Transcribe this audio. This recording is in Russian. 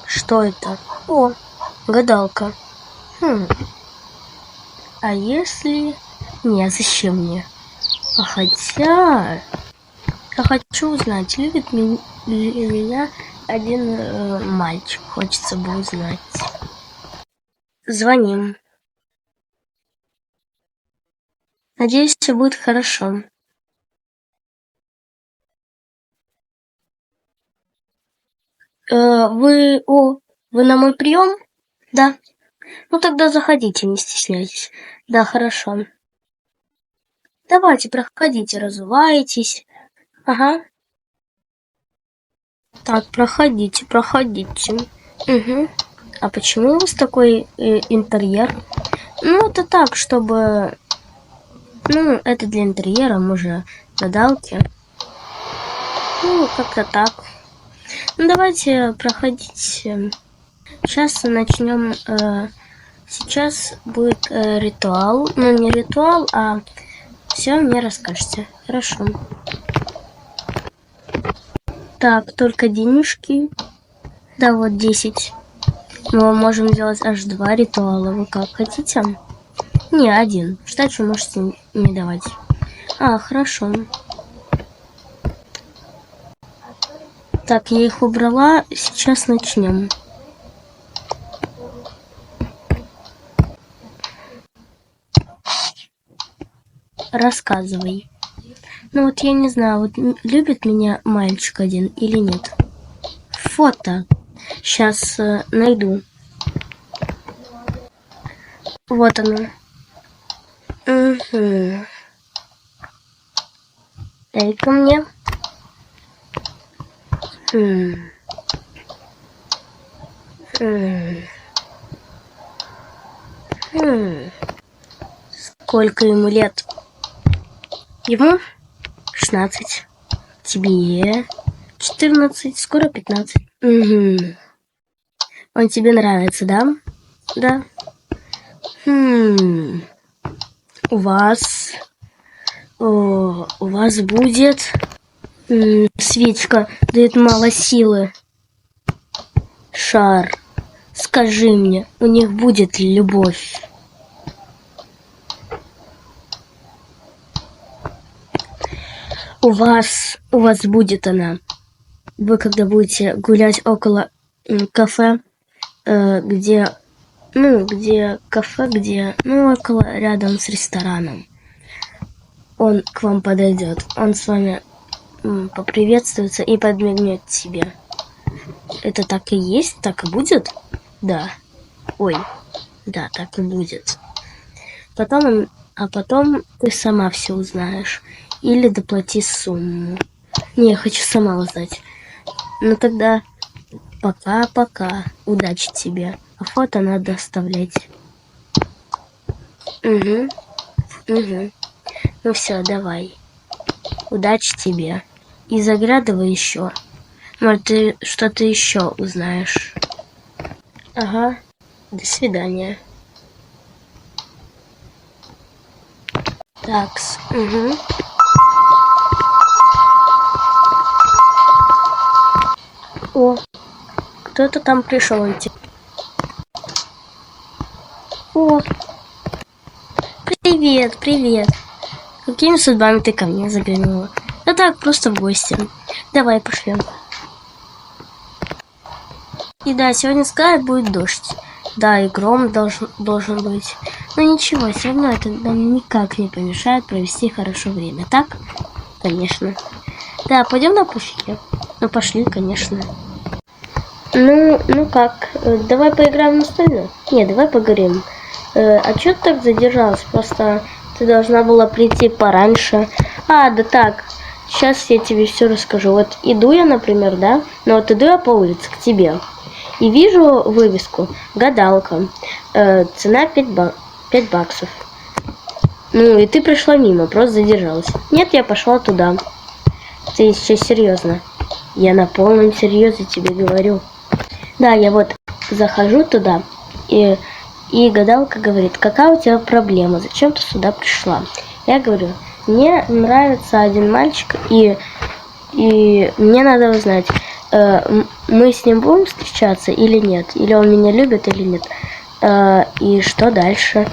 Что это? О, гадалка. А если... Не, зачем мне? А хотя... Я хочу узнать, любит ли меня один мальчик. Хочется бы узнать. Звоним. Надеюсь, все будет хорошо. Вы на мой прием? Да. Ну тогда заходите, не стесняйтесь. Да, хорошо. Давайте, проходите, разувайтесь. Ага. Так, проходите. Угу. А почему у вас такой интерьер? Ну, это так, чтобы... Ну, это для интерьера, может, гадалки. Ну, как-то так. Ну, давайте проходить. Сейчас начнем. Сейчас будет ритуал. Ну, не ритуал, а все мне расскажете. Хорошо. Так, только денежки. Да, вот 10. Мы можем сделать аж 2 ритуала. Вы как хотите? Не, 1. Сдачу можете не давать. А, хорошо. Так, я их убрала. Сейчас начнем. Рассказывай. Ну вот я не знаю, вот любит меня мальчик один или нет. Фото. Сейчас найду. Вот оно. Угу. Дай-ка мне. Сколько ему лет? Ему 16. Тебе 14, скоро 15. Угу. Он тебе нравится, да? Да. У вас будет свечка, дает мало силы. Шар, скажи мне, у них будет любовь? У вас будет она. Вы когда будете гулять около кафе, где около, рядом с рестораном. Он к вам подойдет, он с вами поприветствуется и подмигнет тебе. Это так и есть? Так и будет? Да. Ой, да, так и будет. Потом ты сама все узнаешь. Или доплати сумму. Не, я хочу сама узнать. Ну тогда пока-пока. Удачи тебе. А фото надо оставлять. Угу. Ну все, давай. Удачи тебе. И заглядывай еще. Может, ты что-то еще узнаешь. Ага. До свидания. Такс. Угу. О, кто-то там пришел идти. О, привет. Какими судьбами ты ко мне заглянула? Да так, просто в гости. Давай пошлем. И да, сегодня сказали, будет дождь. Да, и гром должен быть. Но ничего, все равно это нам никак не помешает провести хорошо время, так? Конечно. Да, пойдем на пуфике? Ну, пошли, конечно. Ну как, давай поиграем на столе? Не, давай поговорим. А чё ты так задержалась? Просто ты должна была прийти пораньше. А, да так, сейчас я тебе все расскажу. Вот иду я, например, да? Ну вот иду я по улице к тебе. И вижу вывеску «Гадалка». Цена 5 баксов. Ну и ты пришла мимо, просто задержалась. Нет, я пошла туда. Ты сейчас серьезно? Я на полном серьезе тебе говорю. Да, я вот захожу туда, и гадалка говорит: какая у тебя проблема, зачем ты сюда пришла? Я говорю: мне нравится один мальчик, и мне надо узнать, мы с ним будем встречаться или нет? Или он меня любит, или нет? И что дальше?